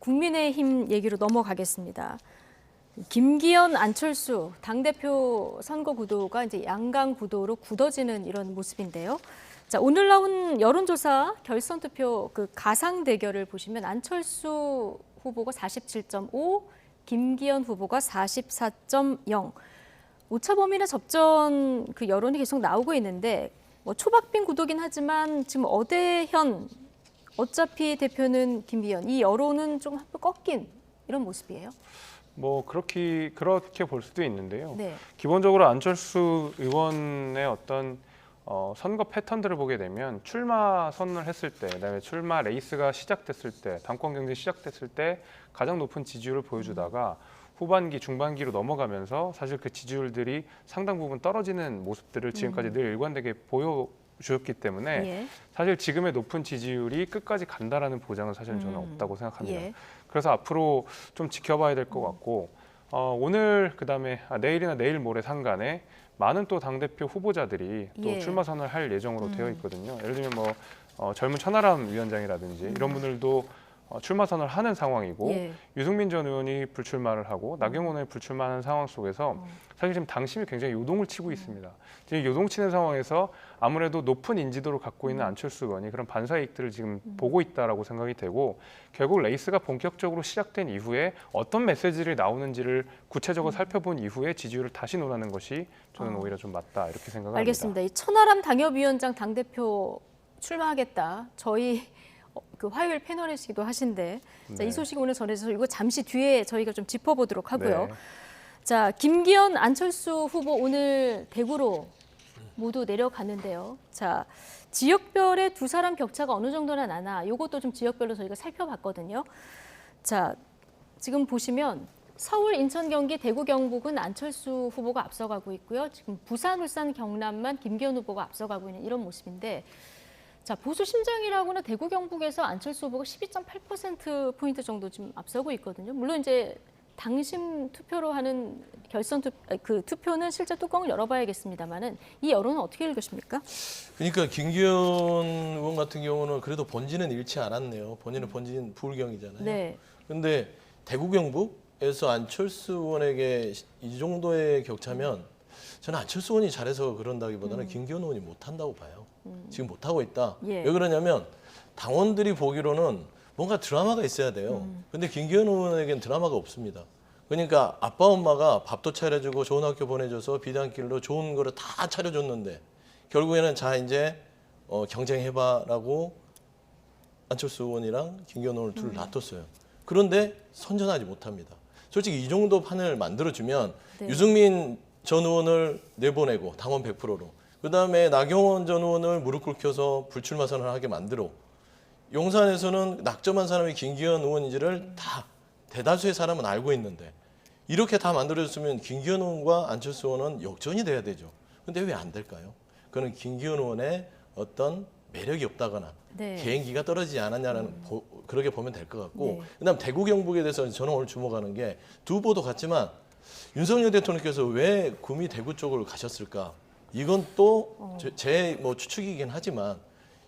국민의힘 얘기로 넘어가겠습니다. 김기현, 안철수 당대표 선거 구도가 이제 양강 구도로 굳어지는 이런 모습인데요. 자, 오늘 나온 여론조사 결선 투표 그 가상 대결을 보시면 안철수 후보가 47.5, 김기현 후보가 44.0. 오차 범위나 접전 그 여론이 계속 나오고 있는데 뭐 초박빙 구도긴 하지만 지금 어대현 어차피 대표는 김기현 이 여론은 좀 꺾인 이런 모습이에요. 뭐 그렇게 볼 수도 있는데요. 네. 기본적으로 안철수 의원의 어떤 선거 패턴들을 보게 되면 출마 선언을 했을 때, 그다음에 출마 레이스가 시작됐을 때, 당권 경쟁이 시작됐을 때 가장 높은 지지율을 보여주다가 후반기, 중반기로 넘어가면서 사실 그 지지율들이 상당 부분 떨어지는 모습들을 지금까지 늘 일관되게 보여주었기 때문에 예. 사실 지금의 높은 지지율이 끝까지 간다라는 보장은 사실은 저는 없다고 생각합니다. 예. 그래서 앞으로 좀 지켜봐야 될 것 같고 오늘 그다음에 내일이나 내일 모레 상간에 많은 또 당대표 후보자들이 또 예. 출마 선언을 할 예정으로 되어 있거든요. 예를 들면 뭐 젊은 천하람 위원장이라든지 이런 분들도 출마 선언을 하는 상황이고 예. 유승민 전 의원이 불출마를 하고 나경원 의원이 불출마하는 상황 속에서 사실 지금 당심이 굉장히 요동을 치고 있습니다. 지금 요동치는 상황에서 아무래도 높은 인지도를 갖고 있는 안철수 의원이 그런 반사이익들을 지금 보고 있다라고 생각이 되고 결국 레이스가 본격적으로 시작된 이후에 어떤 메시지를 나오는지를 구체적으로 살펴본 이후에 지지율을 다시 논하는 것이 저는 오히려 좀 맞다 이렇게 생각합니다. 알겠습니다. 이 천하람 당협위원장 당대표 출마하겠다. 저희 그 화요일 패널이시기도 하신데 자, 이 네. 소식 오늘 전해서 이거 잠시 뒤에 저희가 좀 짚어보도록 하고요. 네. 자, 김기현, 안철수 후보 오늘 대구로 모두 내려갔는데요. 자, 지역별의 두 사람 격차가 어느 정도나 나나 이것도 좀 지역별로 저희가 살펴봤거든요. 자, 지금 보시면 서울, 인천, 경기, 대구, 경북은 안철수 후보가 앞서가고 있고요. 지금 부산, 울산, 경남만 김기현 후보가 앞서가고 있는 이런 모습인데 자, 보수 심장이라고는 대구, 경북에서 안철수 후보가 12.8% 정도 지금 앞서고 있거든요. 물론 이제 당심 투표로 하는 결선 투표는 실제 뚜껑을 열어봐야겠습니다만은 이 여론은 어떻게 읽으십니까? 그러니까 김기현 의원 같은 경우는 그래도 본진은 잃지 않았네요. 본진 부울경이잖아요. 네. 그런데 대구 경북에서 안철수 의원에게 이 정도의 격차면 저는 안철수 의원이 잘해서 그런다기보다는 김기현 의원이 못한다고 봐요. 지금 못하고 있다. 예. 왜 그러냐면 당원들이 보기로는 뭔가 드라마가 있어야 돼요. 근데 김기현 의원에게는 드라마가 없습니다. 그러니까 아빠 엄마가 밥도 차려주고 좋은 학교 보내줘서 비단길로 좋은 거를 다 차려줬는데 결국에는 자 이제 경쟁해봐라고 안철수 의원이랑 김기현 의원을 둘을 놔뒀어요. 그런데 선전하지 못합니다. 솔직히 이 정도 판을 만들어주면 네. 유승민 전 의원을 내보내고 당원 100%로 그다음에 나경원 전 의원을 무릎 꿇혀서 불출마 선언을 하게 만들어 용산에서는 낙점한 사람이 김기현 의원인지를 다 대다수의 사람은 알고 있는데 이렇게 다 만들어졌으면 김기현 의원과 안철수 의원은 역전이 돼야 되죠. 근데 왜 안 될까요? 그는 김기현 의원의 어떤 매력이 없다거나 네. 개인기가 떨어지지 않았냐는 그렇게 보면 될 것 같고 네. 그다음 대구 경북에 대해서 저는 오늘 주목하는 게 두 후보도 같지만 윤석열 대통령께서 왜 구미 대구 쪽으로 가셨을까? 이건 또 제 뭐 추측이긴 하지만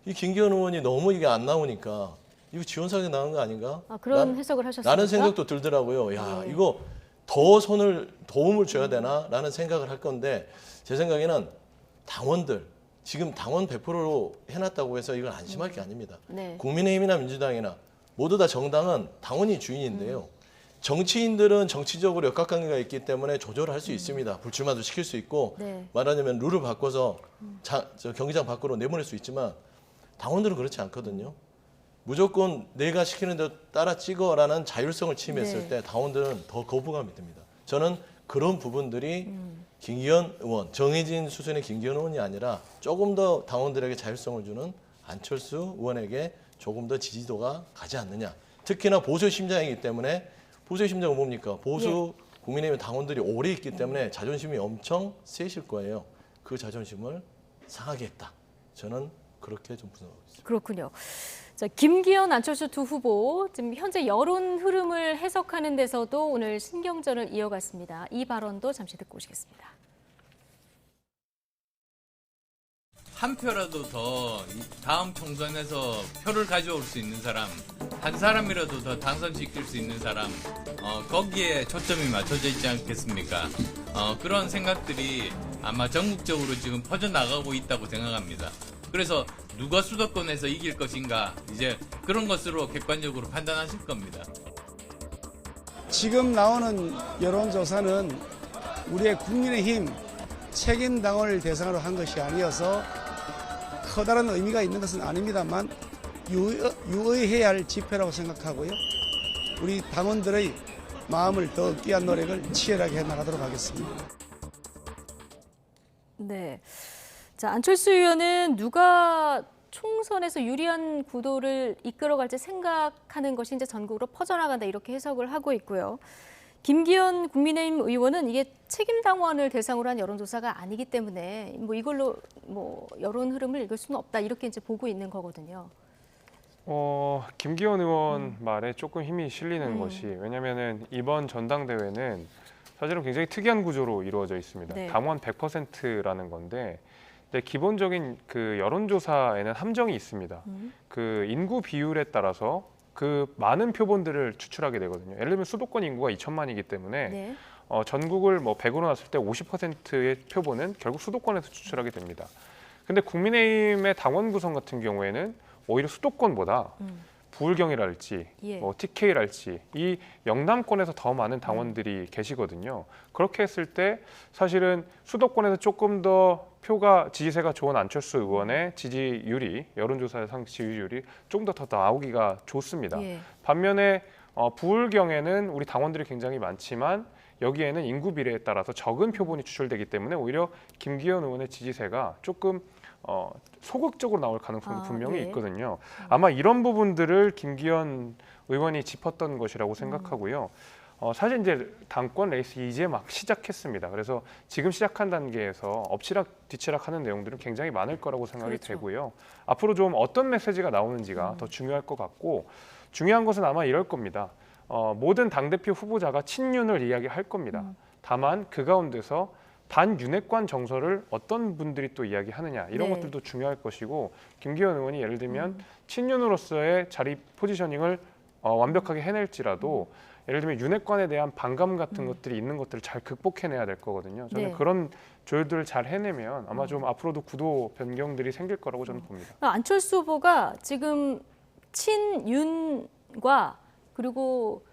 이 김기현 의원이 너무 이게 안 나오니까 이거 지원사에 나온 거 아닌가? 아, 그런 해석을 하셨습니까? 라는 생각도 들더라고요. 야, 네. 이거 도움을 줘야 되나라는 생각을 할 건데 제 생각에는 당원들 지금 당원 100%로 해놨다고 해서 이건 안심할 게 아닙니다. 네. 국민의힘이나 민주당이나 모두 다 정당은 당원이 주인인데요. 정치인들은 정치적으로 역학관계가 있기 때문에 조절을 할 수 있습니다. 불출마도 시킬 수 있고 네. 말하자면 룰을 바꿔서 저 경기장 밖으로 내보낼 수 있지만 당원들은 그렇지 않거든요. 무조건 내가 시키는 대로 따라 찍어라는 자율성을 침해했을 네. 때 당원들은 더 거부감이 듭니다. 저는 그런 부분들이 김기현 의원, 정해진 수준의 김기현 의원이 아니라 조금 더 당원들에게 자율성을 주는 안철수 의원에게 조금 더 지지도가 가지 않느냐. 특히나 보수 심장이기 때문에 보수의 심장은 뭡니까? 보수 국민의힘 당원들이 오래 있기 때문에 자존심이 엄청 세실 거예요. 그 자존심을 상하게 했다. 저는 그렇게 좀 분석하고 있습니다. 그렇군요. 자, 김기현, 안철수 두 후보 지금 현재 여론 흐름을 해석하는 데서도 오늘 신경전을 이어갔습니다. 이 발언도 잠시 듣고 오시겠습니다. 한 표라도 더 다음 총선에서 표를 가져올 수 있는 사람, 한 사람이라도 더 당선시킬 수 있는 사람, 거기에 초점이 맞춰져 있지 않겠습니까? 그런 생각들이 아마 전국적으로 지금 퍼져나가고 있다고 생각합니다. 그래서 누가 수도권에서 이길 것인가, 이제 그런 것으로 객관적으로 판단하실 겁니다. 지금 나오는 여론조사는 우리의 국민의힘 책임당을 대상으로 한 것이 아니어서 커다란 의미가 있는 것은 아닙니다만 유의해야 할 지표라고 생각하고요. 우리 당원들의 마음을 더 얻기 위한 노력을 치열하게 해나가도록 하겠습니다. 네. 자, 안철수 의원은 누가 총선에서 유리한 구도를 이끌어갈지 생각하는 것이 이제 전국으로 퍼져나간다 이렇게 해석을 하고 있고요. 김기현 국민의힘 의원은 이게 책임당원을 대상으로 한 여론조사가 아니기 때문에 뭐 이걸로 뭐 여론 흐름을 읽을 수는 없다 이렇게 이제 보고 있는 거거든요. 김기현 의원 말에 조금 힘이 실리는 것이 왜냐하면은 이번 전당대회는 사실은 굉장히 특이한 구조로 이루어져 있습니다. 네. 당원 100%라는 건데 근데 기본적인 그 여론조사에는 함정이 있습니다. 그 인구 비율에 따라서 그 많은 표본들을 추출하게 되거든요. 예를 들면 수도권 인구가 2천만이기 때문에 네. 전국을 뭐 100으로 놨을 때 50%의 표본은 결국 수도권에서 추출하게 됩니다. 근데 국민의힘의 당원 구성 같은 경우에는 오히려 수도권보다 부울경이랄지 예. 뭐 TK랄지 이 영남권에서 더 많은 당원들이 계시거든요. 그렇게 했을 때 사실은 수도권에서 조금 더 표가 지지세가 좋은 안철수 의원의 지지율이 여론조사상 지지율이 좀 더 나오기가 좋습니다. 예. 반면에 부울경에는 우리 당원들이 굉장히 많지만 여기에는 인구 비례에 따라서 적은 표본이 추출되기 때문에 오히려 김기현 의원의 지지세가 조금 소극적으로 나올 가능성도 분명히 네. 있거든요. 아마 이런 부분들을 김기현 의원이 짚었던 것이라고 생각하고요. 사실 이제 당권 레이스 이제 막 시작했습니다. 그래서 지금 시작한 단계에서 엎치락 뒤치락하는 내용들은 굉장히 많을 거라고 생각이 그렇죠. 되고요. 앞으로 좀 어떤 메시지가 나오는지가 더 중요할 것 같고 중요한 것은 아마 이럴 겁니다. 모든 당대표 후보자가 친윤을 이야기할 겁니다. 다만 그 가운데서 반윤핵관 정서를 어떤 분들이 또 이야기하느냐 이런 네. 것들도 중요할 것이고 김기현 의원이 예를 들면 친윤으로서의 자리 포지셔닝을 완벽하게 해낼지라도 예를 들면 윤핵관에 대한 반감 같은 것들이 있는 것들을 잘 극복해내야 될 거거든요. 저는 네. 그런 조율들을 잘 해내면 아마 좀 앞으로도 구도 변경들이 생길 거라고 저는 봅니다. 안철수 후보가 지금 친윤과 그리고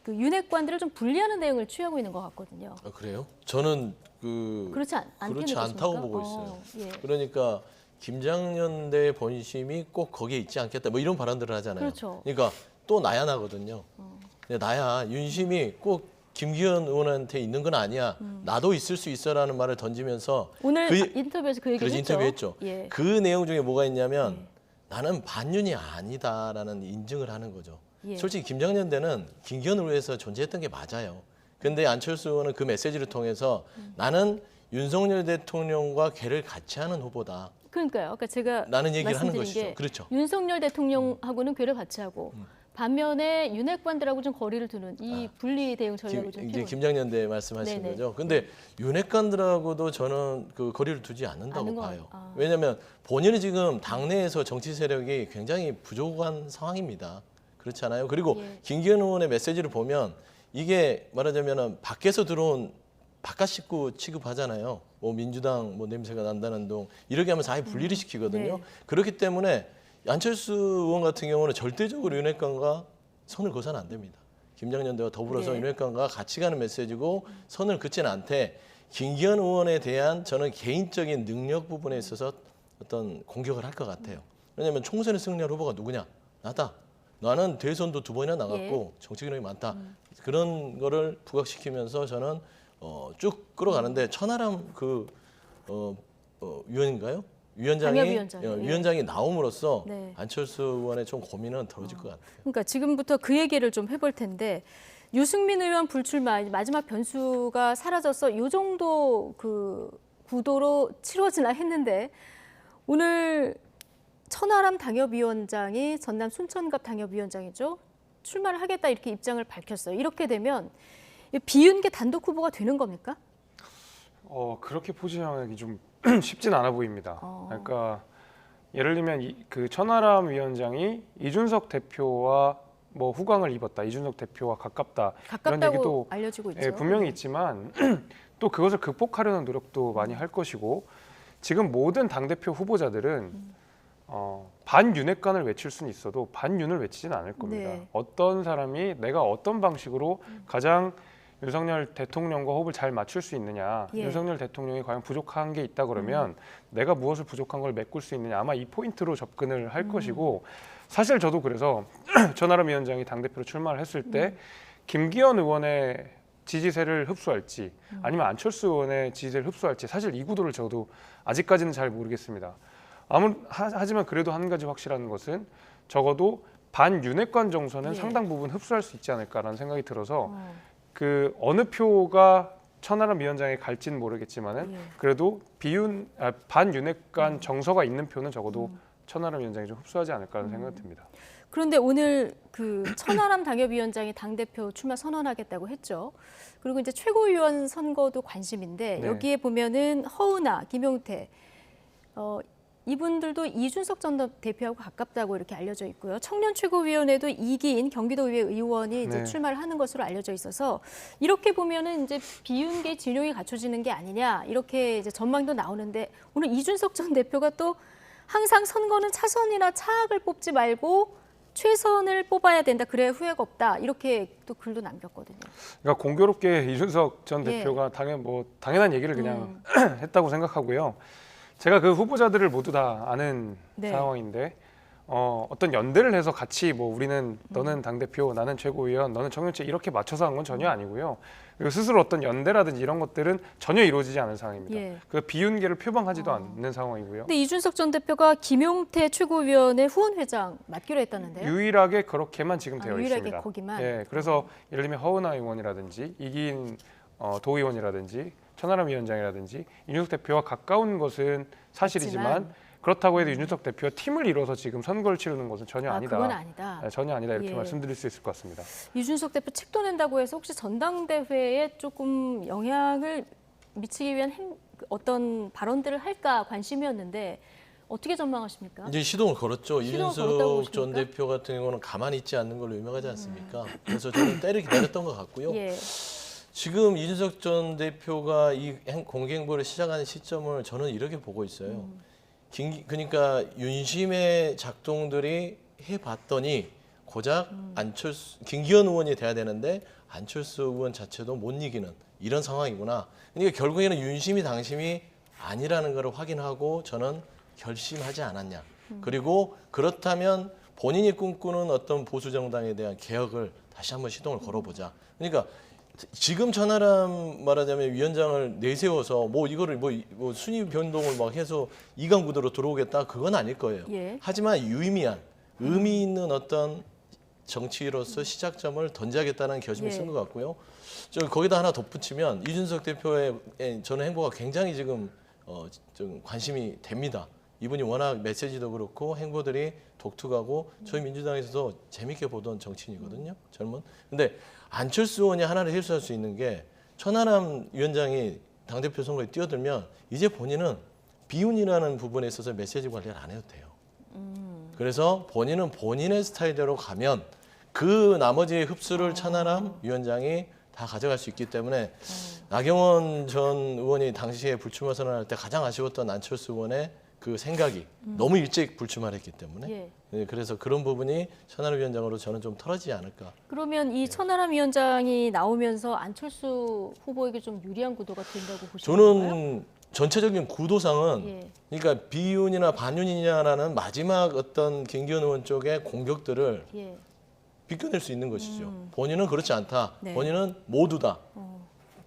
그 윤핵관들을 좀 분리하는 내용을 취하고 있는 것 같거든요. 아, 그래요? 저는 그렇지 그렇지 않다고 보고 있어요. 예. 그러니까 김장년대 본심이 꼭 거기에 있지 않겠다. 뭐 이런 발언들을 하잖아요. 그렇죠. 그러니까 또 나야 나거든요. 근데 나야 윤심이 꼭 김기현 의원한테 있는 건 아니야. 나도 있을 수 있어라는 말을 던지면서 오늘 그- 인터뷰에서 그 얘기를 그래서 했죠. 인터뷰했죠. 예. 그 내용 중에 뭐가 있냐면 나는 반윤이 아니다라는 인증을 하는 거죠. 예. 솔직히 김장년대는 김기현을 위해서 존재했던 게 맞아요. 근데 안철수 의원은 그 메시지를 통해서 나는 윤석열 대통령과 궤를 같이 하는 후보다. 그러니까요. 그러니까 제가 라는 얘기를 하는 말씀드린 것이죠. 게 그렇죠. 윤석열 대통령하고는 궤를 같이 하고 반면에 윤핵관들하고 좀 거리를 두는 이 분리 대응 전략을 좀 이제 피우는. 김장년대 말씀하신 네네. 거죠. 근데 윤핵관들하고도 저는 그 거리를 두지 않는다고 아는 건- 봐요. 아. 왜냐하면 본인이 지금 당내에서 정치 세력이 굉장히 부족한 상황입니다. 그렇지 않아요? 그리고 예. 김기현 의원의 메시지를 보면 이게 말하자면 밖에서 들어온 바깥 식구 취급하잖아요. 뭐 민주당 뭐 냄새가 난다는 둥 이렇게 하면서 아예 분리를 시키거든요. 네. 그렇기 때문에 안철수 의원 같은 경우는 절대적으로 윤핵관과 선을 그어서는 안 됩니다. 김장년대와 더불어서 네. 윤핵관과 같이 가는 메시지고 선을 긋지는 않되 김기현 의원에 대한 저는 개인적인 능력 부분에 있어서 어떤 공격을 할 것 같아요. 왜냐하면 총선에 승리할 후보가 누구냐? 나다. 나는 대선도 2번이나 나갔고 정치 경력이 많다. 그런 거를 부각시키면서 저는 쭉 끌어가는데 천하람 위원인가요? 당협위원장. 예. 위원장이 나옴으로써 네. 안철수 의원의 좀 고민은 덜어질 것 같아요. 그러니까 지금부터 그 얘기를 좀 해볼 텐데 유승민 의원 불출마 마지막 변수가 사라져서 이 정도 그 구도로 치러지나 했는데 오늘 천하람 당협위원장이 전남 순천갑 당협위원장이죠. 출마를 하겠다 이렇게 입장을 밝혔어요. 이렇게 되면 비윤계 단독 후보가 되는 겁니까? 그렇게 포지션하기 좀 쉽진 않아 보입니다. 그러니까 예를 들면 그 천하람 위원장이 이준석 대표와 뭐 후광을 입었다, 이준석 대표와 가깝다 이런 가깝다고 얘기도 알려지고 있죠. 예, 분명히 있지만 또 그것을 극복하려는 노력도 많이 할 것이고 지금 모든 당대표 후보자들은 반윤핵관을 외칠 수는 있어도 반윤을 외치지는 않을 겁니다. 네. 어떤 사람이 내가 어떤 방식으로 가장 윤석열 대통령과 호흡을 잘 맞출 수 있느냐, 예. 윤석열 대통령이 과연 부족한 게 있다 그러면 내가 무엇을 부족한 걸 메꿀 수 있느냐, 아마 이 포인트로 접근을 할 것이고 사실 저도 그래서 천하람 위원장이 당대표로 출마를 했을 때 김기현 의원의 지지세를 흡수할지 아니면 안철수 의원의 지지세를 흡수할지 사실 이 구도를 저도 아직까지는 잘 모르겠습니다. 하지만 그래도 한 가지 확실한 것은 적어도 반윤핵관 정서는 예. 상당 부분 흡수할 수 있지 않을까라는 생각이 들어서 그 어느 표가 천하람 위원장에 갈지는 모르겠지만은 예. 그래도 반윤핵관 정서가 있는 표는 적어도 천하람 위원장이 좀 흡수하지 않을까라는 생각이 듭니다. 그런데 오늘 그 천하람 당협위원장이 당대표 출마 선언하겠다고 했죠. 그리고 이제 최고위원 선거도 관심인데 네. 여기에 보면은 허은하, 김용태 이분들도 이준석 전 대표하고 가깝다고 이렇게 알려져 있고요. 청년 최고위원회도 이기인 경기도의회 의원이 이제 네. 출마를 하는 것으로 알려져 있어서 이렇게 보면은 이제 비윤계 진영이 갖춰지는 게 아니냐 이렇게 이제 전망도 나오는데 오늘 이준석 전 대표가 또 항상 선거는 차선이나 차악을 뽑지 말고 최선을 뽑아야 된다. 그래야 후회가 없다. 이렇게 또 글도 남겼거든요. 그러니까 공교롭게 이준석 전 예. 대표가 당연한 얘기를 그냥 했다고 생각하고요. 제가 그 후보자들을 모두 다 아는 네. 상황인데 어떤 연대를 해서 같이 뭐 우리는 너는 당대표, 나는 최고위원, 너는 청년체 이렇게 맞춰서 한 건 전혀 아니고요. 그리고 스스로 어떤 연대라든지 이런 것들은 전혀 이루어지지 않은 상황입니다. 예. 그 비윤계를 표방하지도 않는 상황이고요. 근데 이준석 전 대표가 김용태 최고위원회 후원회장 맡기로 했다는데요. 유일하게 그렇게만 지금 되어 유일하게 있습니다. 거기만. 예, 그래서 예를 들면 허은하 의원이라든지 이기인 도의원이라든지 천하람 위원장이라든지 이준석 대표와 가까운 것은 사실이지만 그렇지만. 그렇다고 해도 이준석 대표와 팀을 이뤄서 지금 선거를 치르는 것은 전혀 아니다. 그건 아니다. 네, 전혀 아니다 이렇게 예. 말씀드릴 수 있을 것 같습니다. 이준석 대표 책도 낸다고 해서 혹시 전당대회에 조금 영향을 미치기 위한 어떤 발언들을 할까 관심이었는데 어떻게 전망하십니까? 이제 시동을 걸었죠. 시동을 걸었다고 이준석 전 보십니까? 대표 같은 경우는 가만히 있지 않는 걸로 유명하지 않습니까? 그래서 저는 때를 기다렸던 것 같고요. 예. 지금 이준석 전 대표가 이 공개 행보를 시작하는 시점을 저는 이렇게 보고 있어요. 그러니까 윤심의 작동들이 해봤더니 고작 김기현 의원이 돼야 되는데 안철수 의원 자체도 못 이기는 이런 상황이구나. 그러니까 결국에는 윤심이 당심이 아니라는 걸 확인하고 저는 결심하지 않았냐. 그리고 그렇다면 본인이 꿈꾸는 어떤 보수 정당에 대한 개혁을 다시 한번 시동을 걸어보자. 그러니까 지금 천하람 말하자면 위원장을 내세워서 뭐 이거를 뭐 순위 변동을 막 해서 이강 구도로 들어오겠다 그건 아닐 거예요. 예. 하지만 유의미한 의미 있는 어떤 정치로서 시작점을 던져야겠다는 결심을 예. 쓴 것 같고요. 저 거기다 하나 덧붙이면 이준석 대표의 저는 행보가 굉장히 지금 좀 관심이 됩니다. 이분이 워낙 메시지도 그렇고 행보들이 독특하고 저희 민주당에서도 재밌게 보던 정치인이거든요. 젊은. 근데 안철수 의원이 하나를 해소할 수 있는 게 천하람 위원장이 당대표 선거에 뛰어들면 이제 본인은 비윤이라는 부분에 있어서 메시지 관리를 안 해도 돼요. 그래서 본인은 본인의 스타일대로 가면 그 나머지 흡수를 천하람 위원장이 다 가져갈 수 있기 때문에 나경원 전 의원이 당시에 불출마 선언할 때 가장 아쉬웠던 안철수 의원의 그 생각이 너무 일찍 불출마를 했기 때문에 예. 네, 그래서 그런 부분이 천하람 위원장으로 저는 좀 털어지지 않을까. 그러면 이 천하람 위원장이 나오면서 안철수 후보에게 좀 유리한 구도가 된다고 보시는 건가요? 저는 전체적인 구도상은 예. 그러니까 비윤이나 반윤이냐라는 마지막 어떤 김기현 의원 쪽의 공격들을 예. 비껴낼 수 있는 것이죠. 본인은 그렇지 않다. 네. 본인은 모두다.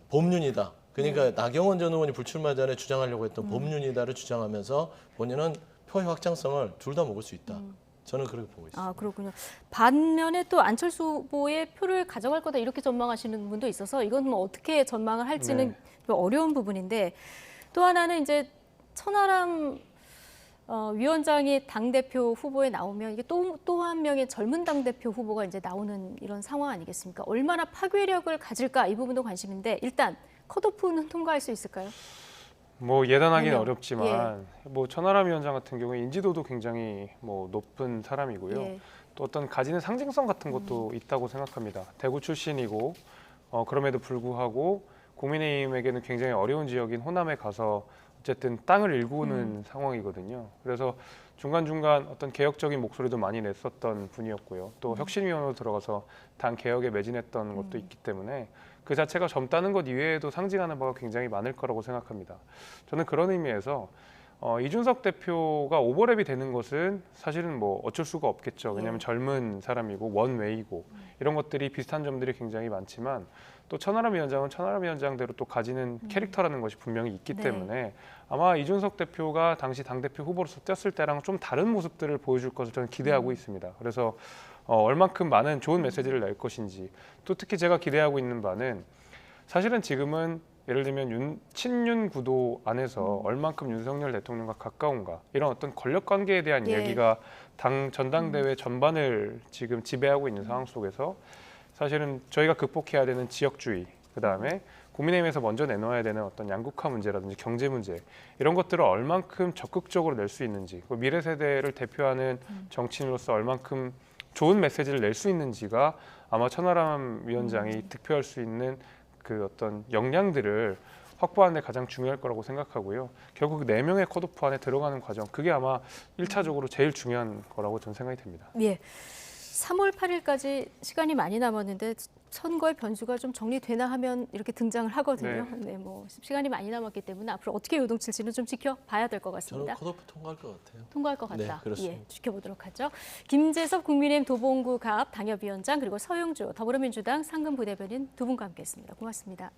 범윤이다. 그러니까 나경원 전 의원이 불출마 전에 주장하려고 했던 범윤이다를 주장하면서 본인은 표의 확장성을 둘 다 먹을 수 있다. 저는 그렇게 보고 있습니다. 아, 그렇군요. 반면에 또 안철수 후보의 표를 가져갈 거다 이렇게 전망하시는 분도 있어서 이건 뭐 어떻게 전망을 할지는 네. 좀 어려운 부분인데 또 하나는 이제 천하람 위원장이 당대표 후보에 나오면 이게 또 한 명의 젊은 당대표 후보가 이제 나오는 이런 상황 아니겠습니까? 얼마나 파괴력을 가질까 이 부분도 관심인데 일단 컷오프는 통과할 수 있을까요? 뭐 예단하기는 아니요. 어렵지만 뭐 천하람 위원장 같은 경우에 인지도도 굉장히 뭐 높은 사람이고요. 예. 또 어떤 가지는 상징성 같은 것도 있다고 생각합니다. 대구 출신이고 그럼에도 불구하고 국민의힘에게는 굉장히 어려운 지역인 호남에 가서 어쨌든 땅을 일구는 상황이거든요. 그래서 중간중간 어떤 개혁적인 목소리도 많이 냈었던 분이었고요. 또 혁신위원으로 들어가서 당 개혁에 매진했던 것도 있기 때문에 그 자체가 젊다는 것 이외에도 상징하는 바가 굉장히 많을 거라고 생각합니다. 저는 그런 의미에서 이준석 대표가 오버랩이 되는 것은 사실은 뭐 어쩔 수가 없겠죠. 왜냐하면 젊은 사람이고 원웨이고 이런 것들이 비슷한 점들이 굉장히 많지만 또 천하람 위원장은 천하람 위원장대로 또 가지는 캐릭터라는 것이 분명히 있기 네. 때문에 아마 이준석 대표가 당시 당대표 후보로서 뛰었을 때랑 좀 다른 모습들을 보여줄 것을 저는 기대하고 있습니다. 그래서 얼만큼 많은 좋은 메시지를 낼 것인지 또 특히 제가 기대하고 있는 바는 사실은 지금은 예를 들면 친윤 구도 안에서 얼만큼 윤석열 대통령과 가까운가 이런 어떤 권력 관계에 대한 예. 이야기가 전당대회 전반을 지금 지배하고 있는 상황 속에서 사실은 저희가 극복해야 되는 지역주의, 그다음에 국민의힘에서 먼저 내놓아야 되는 어떤 양극화 문제라든지 경제 문제 이런 것들을 얼만큼 적극적으로 낼 수 있는지, 미래 세대를 대표하는 정치인으로서 얼만큼 좋은 메시지를 낼 수 있는지가 아마 천하람 위원장이 득표할 수 있는 그 어떤 역량들을 확보하는 데 가장 중요할 거라고 생각하고요. 결국 4명의 컷오프 안에 들어가는 과정, 그게 아마 1차적으로 제일 중요한 거라고 저는 생각이 됩니다. 예. 3월 8일까지 시간이 많이 남았는데 선거의 변수가 좀 정리되나 하면 이렇게 등장을 하거든요. 네, 뭐 시간이 많이 남았기 때문에 앞으로 어떻게 요동칠지는 좀 지켜봐야 될 것 저는 같습니다. 컷오프 통과할 것 같아요. 통과할 것 네, 같다. 그렇습니다. 예, 지켜보도록 하죠. 김재섭 국민의힘 도봉구 갑 당협위원장 그리고 서영주 더불어민주당 상근 부대변인 두 분과 함께했습니다. 고맙습니다.